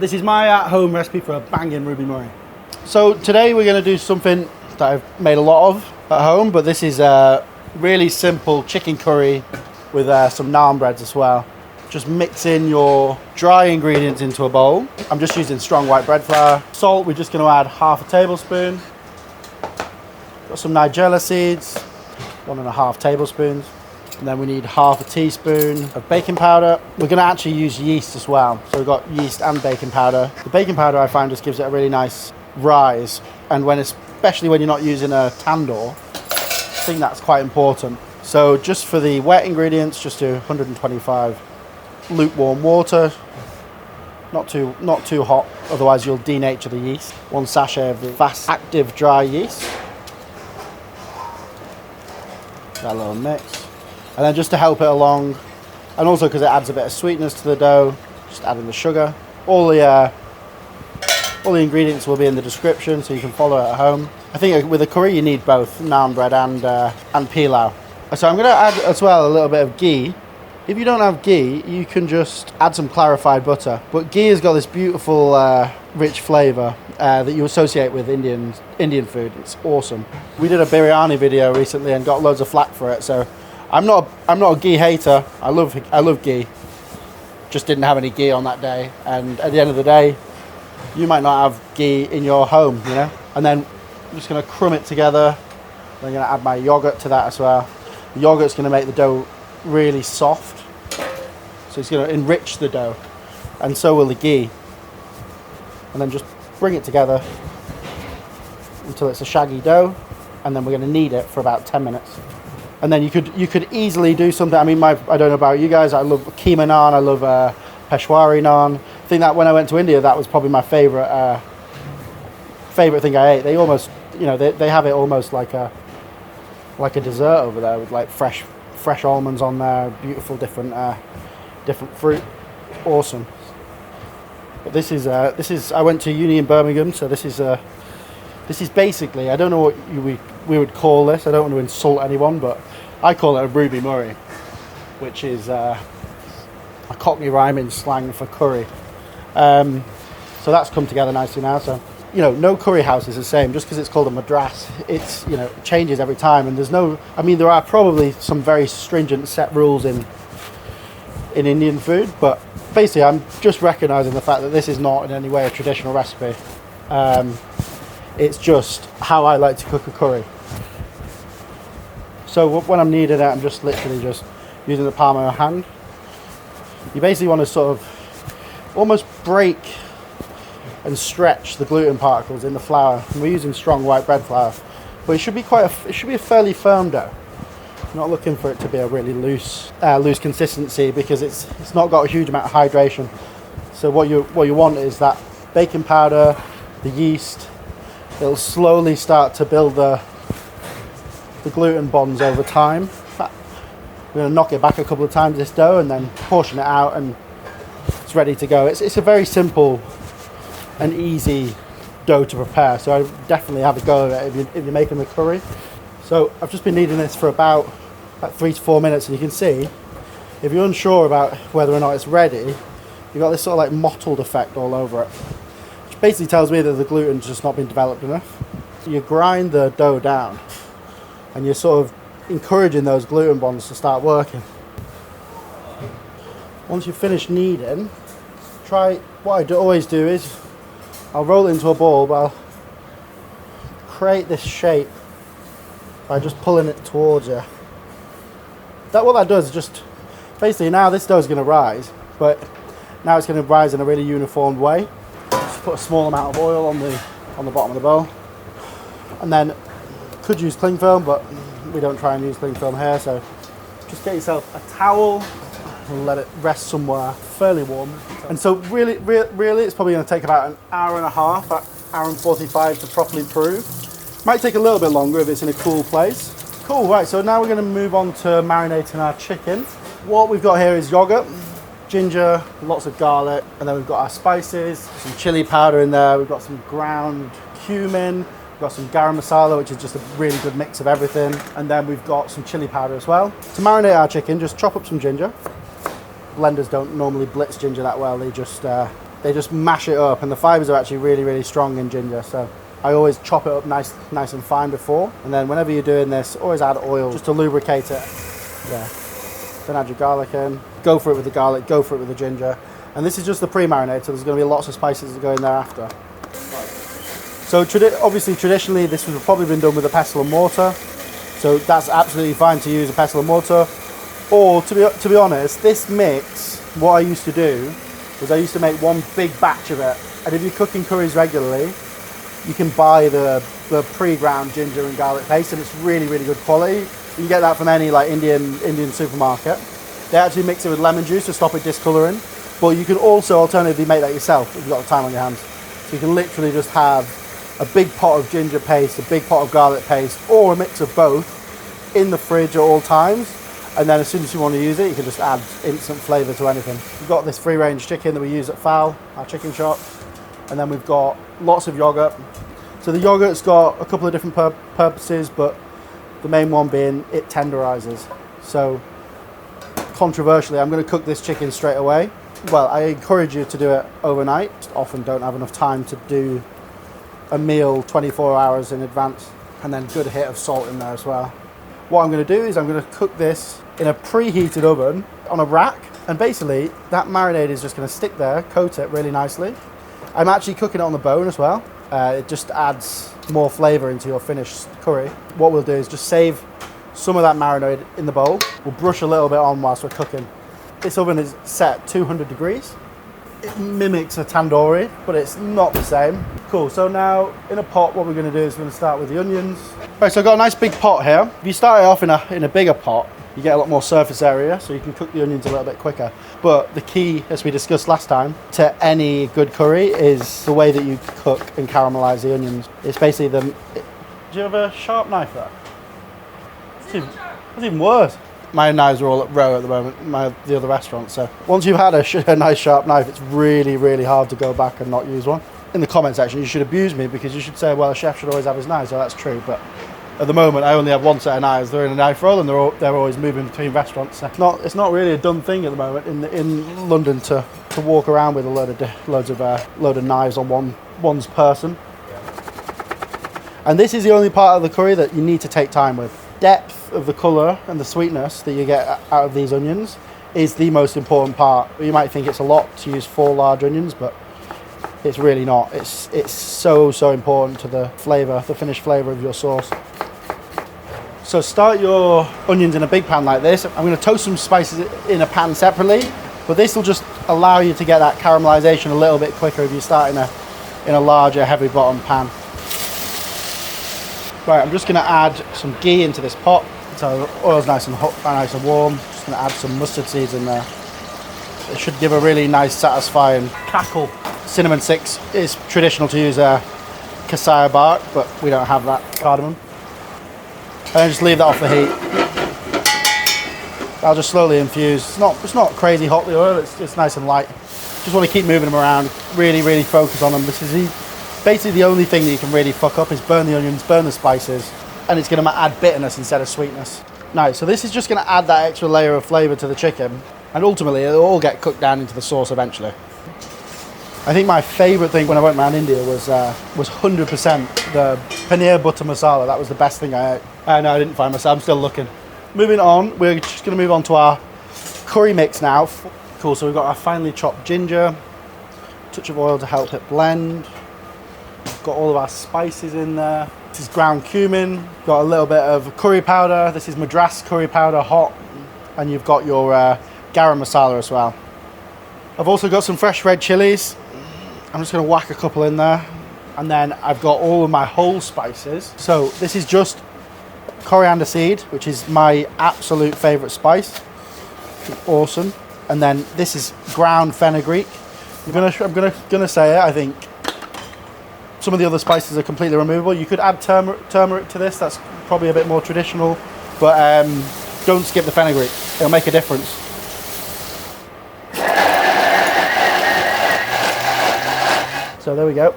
This is my at-home recipe for a banging Ruby Murray. So today we're going to do something that I've made a lot of at home, but this is a really simple chicken curry with some naan breads as well. Just mix in your dry ingredients into a bowl. I'm just using strong white bread flour. Salt, we're just going to add half a tablespoon. Got some nigella seeds, 1.5 tablespoons. And then we need half a teaspoon of baking powder. We're going to actually use yeast as well. So we've got yeast and baking powder. The baking powder I find just gives it a really nice rise. And especially when you're not using a tandoor, I think that's quite important. So just for the wet ingredients, just do 125 lukewarm water. Not too hot, otherwise you'll denature the yeast. 1 sachet of the fast active dry yeast. That little mix. And then just to help it along, and also because it adds a bit of sweetness to the dough, just add in the sugar. All the ingredients will be in the description, so you can follow it at home. I think with a curry you need both naan bread and pilau. So I'm going to add as well a little bit of ghee. If you don't have ghee, you can just add some clarified butter. But ghee has got this beautiful, rich flavour that you associate with Indian food. It's awesome. We did a biryani video recently and got loads of flack for it. So I'm not a ghee hater. I love ghee. Just didn't have any ghee on that day. And at the end of the day, you might not have ghee in your home, you know. And then I'm just going to crumb it together. I'm going to add my yogurt to that as well. The yogurt's going to make the dough really soft, so it's going to enrich the dough, and so will the ghee. And then just bring it together until it's a shaggy dough, and then we're going to knead it for about 10 minutes. And then you could easily do something. I mean, I don't know about you guys, I love keema naan, I love Peshwari naan. I think that when I went to India, that was probably my favorite thing I ate. They almost, you know, they have it almost like a dessert over there, with like fresh almonds on there, beautiful different fruit. Awesome. But this is I went to uni in Birmingham, so this is basically, I don't know what we would call this. I don't want to insult anyone, but I call it a Ruby Murray, which is a Cockney rhyming slang for curry. So that's come together nicely now. So, you know, no curry house is the same. Just because it's called a madras, it's, you know, it changes every time. And there are probably some very stringent set rules in Indian food, but basically I'm just recognizing the fact that this is not in any way a traditional recipe. It's just how I like to cook a curry. So when I'm kneading it, I'm just literally just using the palm of my hand. You basically want to sort of almost break and stretch the gluten particles in the flour. And we're using strong white bread flour, but it should be a fairly firm dough. I'm not looking for it to be a really loose consistency, because it's not got a huge amount of hydration. So what you want is that baking powder, the yeast. It'll slowly start to build the gluten bonds over time. We're going to knock it back a couple of times, this dough, and then portion it out, and it's ready to go. It's a very simple and easy dough to prepare, so I definitely have a go at it if you're making the curry. So I've just been kneading this for about 3 to 4 minutes, and you can see, if you're unsure about whether or not it's ready, you've got this sort of like mottled effect all over it, which basically tells me that the gluten's just not been developed enough. You grind the dough down, and you're sort of encouraging those gluten bonds to start working. Once you've finished kneading, what I always do is I'll roll it into a ball, but I'll create this shape by just pulling it towards you. What that does is just, basically now this dough is going to rise, but now it's going to rise in a really uniform way. Just put a small amount of oil on the bottom of the bowl, and then could use cling film, but we don't try and use cling film here. So just get yourself a towel and let it rest somewhere fairly warm. And so really it's probably going to take about an hour and a half, hour and 45 to properly prove. Might take a little bit longer if it's in a cool place. Cool, right, so now we're going to move on to marinating our chicken. What we've got here is yogurt, ginger, lots of garlic, and then we've got our spices, some chili powder in there, we've got some ground cumin, we've got some garam masala, which is just a really good mix of everything, and then we've got some chili powder as well. To marinate our chicken, just chop up some ginger. Blenders don't normally blitz ginger that well, they just they just mash it up, and the fibres are actually really, really strong in ginger. So I always chop it up nice and fine before, and then whenever you're doing this, always add oil just to lubricate it. Yeah. Then add your garlic in. Go for it with the garlic, go for it with the ginger. And this is just the pre-marinade, so there's going to be lots of spices that go in there after. So obviously, traditionally, this would have probably been done with a pestle and mortar. So that's absolutely fine to use a pestle and mortar. Or, to be honest, this mix, what I used to do was I used to make one big batch of it. And if you're cooking curries regularly, you can buy the pre-ground ginger and garlic paste, and it's really, really good quality. You can get that from any like Indian supermarket. They actually mix it with lemon juice to stop it discolouring. But you can also alternatively make that yourself if you've got the time on your hands. So you can literally just have a big pot of ginger paste, a big pot of garlic paste, or a mix of both in the fridge at all times. And then as soon as you want to use it, you can just add instant flavour to anything. We've got this free-range chicken that we use at Fallow, our chicken shop. And then we've got lots of yoghurt. So the yoghurt's got a couple of different purposes, but the main one being it tenderises. So controversially, I'm going to cook this chicken straight away. Well, I encourage you to do it overnight. Often don't have enough time to do a meal 24 hours in advance, and then good hit of salt in there as well. What I'm going to do is I'm going to cook this in a preheated oven on a rack, and basically that marinade is just going to stick there, coat it really nicely. I'm actually cooking it on the bone as well. It just adds more flavour into your finished curry. What we'll do is just save some of that marinade in the bowl. We'll brush a little bit on whilst we're cooking. This oven is set at 200 degrees. It mimics a tandoori, but it's not the same. Cool, so now in a pot, what we're going to do is we're going to start with the onions. Right, so I've got a nice big pot here. If you start it off in a bigger pot, you get a lot more surface area, so you can cook the onions a little bit quicker. But the key, as we discussed last time, to any good curry is the way that you cook and caramelize the onions. It's basically do you have a sharp knife there? It's even worse. My knives are all at row at the moment, the other restaurant. So once you've had a nice sharp knife, it's really, really hard to go back and not use one. In the comment section, you should abuse me because you should say, well, a chef should always have his knives. So that's true, but at the moment, I only have one set of knives. They're in a knife roll, and they're always moving between restaurants. So it's not really a done thing at the moment in London to walk around with a load of knives on one's person. And this is the only part of the curry that you need to take time with. Depth of the colour and the sweetness that you get out of these onions is the most important part. You might think it's a lot to use 4 large onions, but it's really not. It's so important to the flavour, the finished flavour of your sauce. So start your onions in a big pan like this. I'm going to toast some spices in a pan separately, but this will just allow you to get that caramelisation a little bit quicker if you start in a larger, heavy bottom pan. Right, I'm just going to add some ghee into this pot. So the oil's nice and hot, nice and warm. Just going to add some mustard seeds in there. It should give a really nice, satisfying crackle. Cinnamon sticks is traditional to use cassia bark, but we don't have that. Cardamom. And then just leave that off the heat. I'll just slowly infuse. It's not crazy hot, the oil. It's nice and light. Just want to keep moving them around. Really focus on them. This is basically the only thing that you can really fuck up is burn the onions, burn the spices, and it's going to add bitterness instead of sweetness. Nice, so this is just going to add that extra layer of flavour to the chicken, and ultimately it'll all get cooked down into the sauce eventually. I think my favourite thing when I went around India was 100% the paneer butter masala. That was the best thing I ate. No, I didn't find myself, I'm still looking. Moving on, we're just going to move on to our curry mix now. Cool, so we've got our finely chopped ginger, touch of oil to help it blend. Got all of our spices in there. This is ground cumin. Got a little bit of curry powder. This is Madras curry powder, hot. And you've got your garam masala as well. I've also got some fresh red chilies. I'm just going to whack a couple in there. And then I've got all of my whole spices. So this is just coriander seed, which is my absolute favourite spice. It's awesome. And then this is ground fenugreek. I'm gonna say it, I think. Some of the other spices are completely removable. You could add turmeric to this. That's probably a bit more traditional. But don't skip the fenugreek. It'll make a difference. So there we go.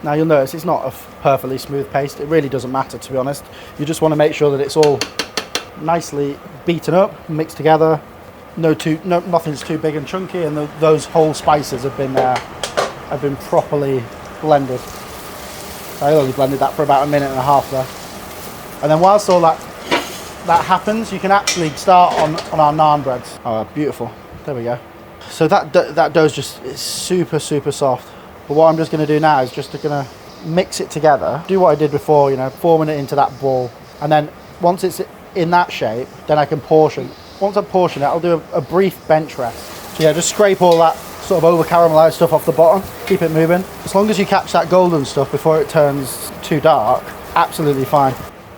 Now you'll notice it's not a perfectly smooth paste. It really doesn't matter, to be honest. You just want to make sure that it's all nicely beaten up, mixed together. nothing's too big and chunky, and those whole spices have been properly blended. So I only blended that for about 1.5 minutes there. And then whilst all that happens, you can actually start on our naan breads. Oh, beautiful. There we go. So that dough's just, it's super, super soft. But what I'm just going to do now is just going to mix it together. Do what I did before, you know, forming it into that ball. And then once it's in that shape, then I can portion. Once I portion it, I'll do a brief bench rest. So yeah, just scrape all that sort of over caramelized stuff off the bottom. Keep it moving. As long as you catch that golden stuff before it turns too dark, absolutely fine.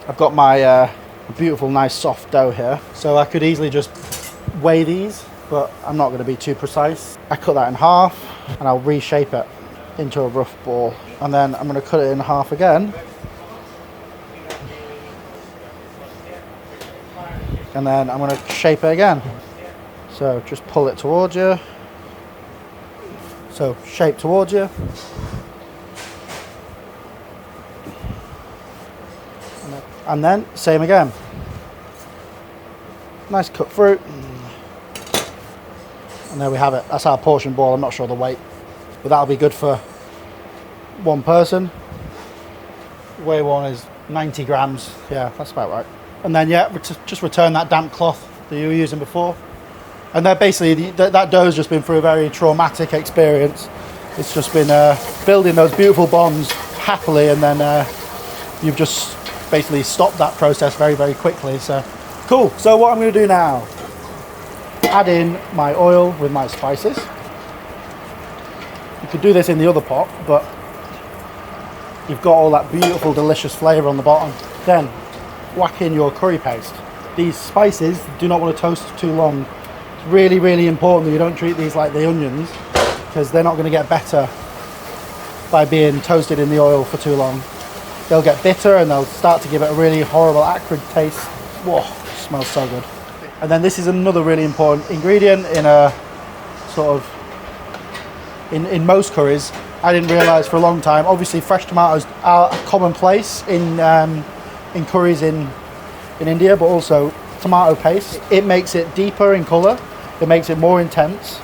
I've got my beautiful, nice, soft dough here. So I could easily just weigh these, but I'm not going to be too precise. I cut that in half and I'll reshape it into a rough ball. And then I'm going to cut it in half again. And then I'm going to shape it again. So just pull it towards you. So shape towards you. And then same again. Nice cut fruit. And there we have it. That's our portion ball. I'm not sure the weight, but that'll be good for one person. Weigh one is 90 grams. Yeah, that's about right. And then yeah, just return that damp cloth that you were using before. And then basically that dough's just been through a very traumatic experience. It's just been building those beautiful bonds happily, and then you've just basically stopped that process very, very quickly. So cool. So what I'm going to do now, add in my oil with my spices. You could do this in the other pot, but you've got all that beautiful, delicious flavour on the bottom. Then whack in your curry paste. These spices do not want to toast too long. It's really, really important that you don't treat these like the onions, because they're not going to get better by being toasted in the oil for too long. They'll get bitter and they'll start to give it a really horrible, acrid taste. Whoa, it smells so good. And then this is another really important ingredient in a sort of, in most curries. I didn't realise for a long time. Obviously, fresh tomatoes are commonplace in curries in India, but also tomato paste. It makes it deeper in colour. It makes it more intense.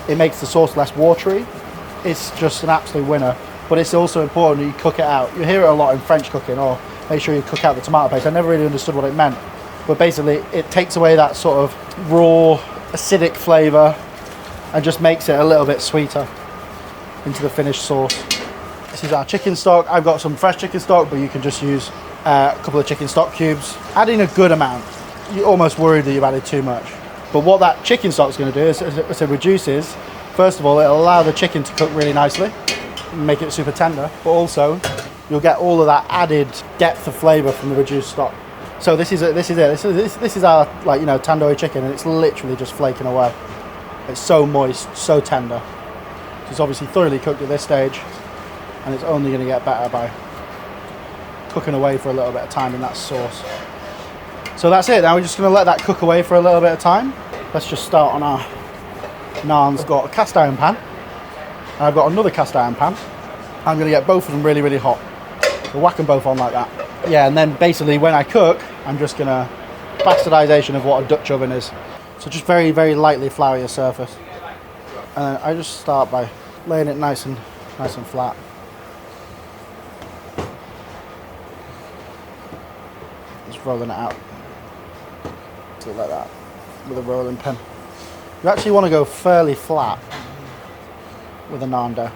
It makes the sauce less watery. It's just an absolute winner. But it's also important that you cook it out. You hear it a lot in French cooking, or make sure you cook out the tomato paste. I never really understood what it meant. But basically, it takes away that sort of raw, acidic flavour and just makes it a little bit sweeter into the finished sauce. This is our chicken stock. I've got some fresh chicken stock, but you can just use a couple of chicken stock cubes. Add in a good amount. You're almost worried that you've added too much. But what that chicken stock is going to do is, as it reduces, first of all, it'll allow the chicken to cook really nicely, make it super tender, but also you'll get all of that added depth of flavour from the reduced stock. So this is it. This is our, like, you know, tandoori chicken, and it's literally just flaking away. It's so moist, so tender. It's obviously thoroughly cooked at this stage, and it's only going to get better by cooking away for a little bit of time in that sauce. So that's it. Now we're just going to let that cook away for a little bit of time. Let's just start on our naans. I've got a cast iron pan, and I've got another cast iron pan. I'm going to get both of them really, really hot. So whack them both on like that. Yeah, and then basically when I cook, I'm just going to bastardization of what a Dutch oven is. So just very, very lightly flour your surface. And then I just start by laying it nice and flat. Just rolling it out. So like that, with a rolling pin. You actually want to go fairly flat with a naan dough,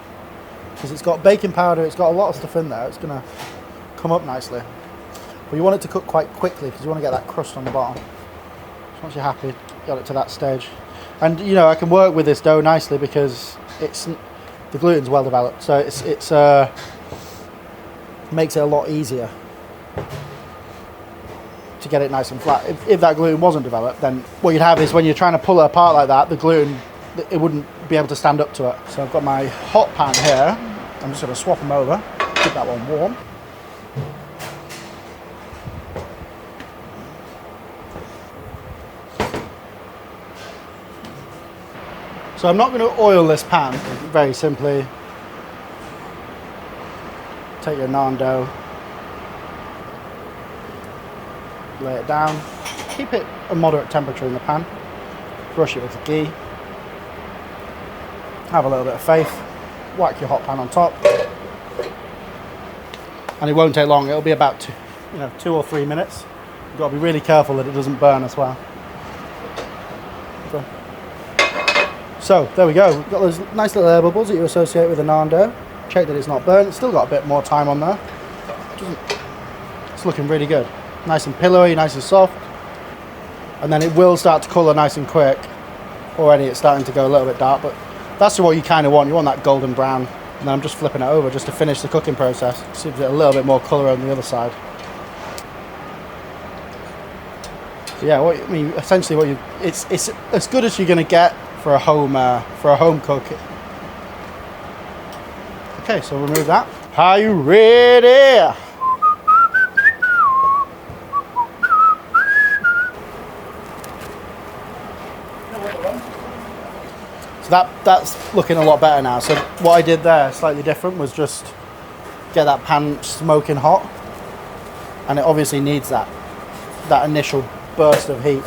because it's got baking powder, it's got a lot of stuff in there, it's going to come up nicely. But you want it to cook quite quickly, because you want to get that crust on the bottom. So once you're happy, got it to that stage. And you know, I can work with this dough nicely because the gluten's well developed, so it's makes it a lot easier to get it nice and flat. If that gluten wasn't developed, then what you'd have is when you're trying to pull it apart like that, the gluten, it wouldn't be able to stand up to it. So I've got my hot pan here. I'm just going to swap them over, keep that one warm. So I'm not going to oil this pan. Very simply, take your naan dough, lay it down, keep it a moderate temperature in the pan, brush it with the ghee. Have a little bit of faith. Whack your hot pan on top. And it won't take long. It'll be about 2 or 3 minutes. You've got to be really careful that it doesn't burn as well. Okay. So there we go. We've got those nice little air bubbles that you associate with the naan dough. Check that it's not burnt. It's still got a bit more time on there. It's looking really good. Nice and pillowy, nice and soft. And then it will start to colour nice and quick. Already it's starting to go a little bit dark, but that's what you kind of want. You want that golden brown. And then I'm just flipping it over just to finish the cooking process. Gives it a little bit more colour on the other side. So yeah, essentially it's as good as you're going to get for a home cook. Okay, so remove that. Are you ready? So that's looking a lot better now. So what I did there, slightly different, was just get that pan smoking hot, and it obviously needs that initial burst of heat.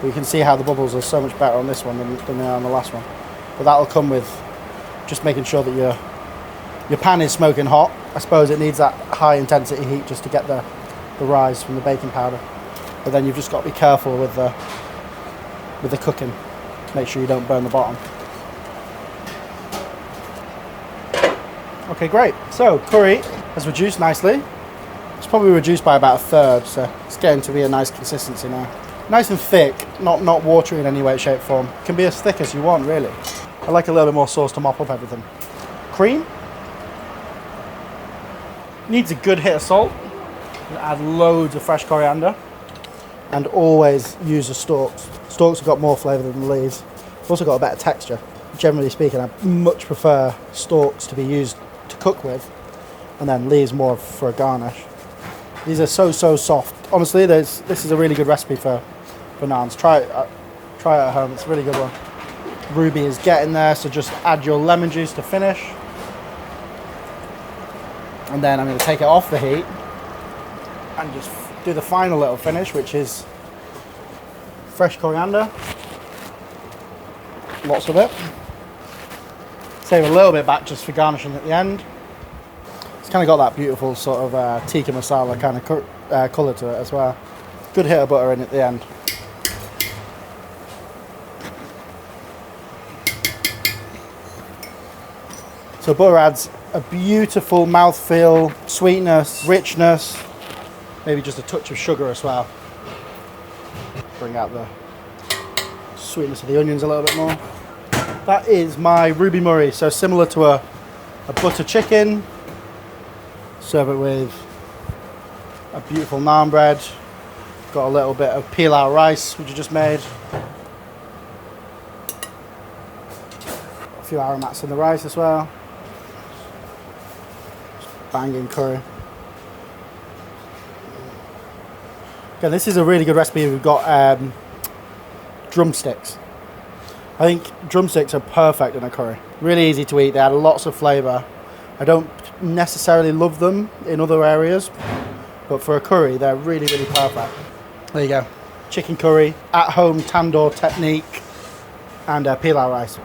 But you can see how the bubbles are so much better on this one than they are on the last one. But that'll come with just making sure that your pan is smoking hot. I suppose it needs that high intensity heat just to get the rise from the baking powder. But then you've just got to be careful with the cooking. Make sure you don't burn the bottom. Okay, great. So curry has reduced nicely. It's probably reduced by about 1/3, so it's getting to be a nice consistency now. Nice and thick, not watery in any way, shape, form. It can be as thick as you want, really. I like a little bit more sauce to mop up everything. Cream. Needs a good hit of salt. Add loads of fresh coriander. And always use the stalks. Stalks have got more flavour than the leaves. They've also got a better texture. Generally speaking, I much prefer stalks to be used to cook with, and then leaves more for a garnish. These are so soft. Honestly, this is a really good recipe for naans. Try it at home. It's a really good one. Ruby is getting there, so just add your lemon juice to finish. And then I'm going to take it off the heat and just do the final little finish, which is fresh coriander. Lots of it. Save a little bit back just for garnishing at the end. It's kind of got that beautiful sort of tikka masala kind of colour to it as well. Good hit of butter in at the end. So butter adds a beautiful mouthfeel, sweetness, richness, maybe just a touch of sugar as well. Bring out the sweetness of the onions a little bit more. That is my Ruby Murray, so similar to a butter chicken. Serve it with a beautiful naan bread. Got a little bit of pilau rice, which I just made. A few aromats in the rice as well. Banging curry. Okay, this is a really good recipe. We've got drumsticks. I think drumsticks are perfect in a curry. Really easy to eat. They add lots of flavour. I don't necessarily love them in other areas, but for a curry, they're really perfect. There you go. Chicken curry, at-home tandoor technique, and pilau rice.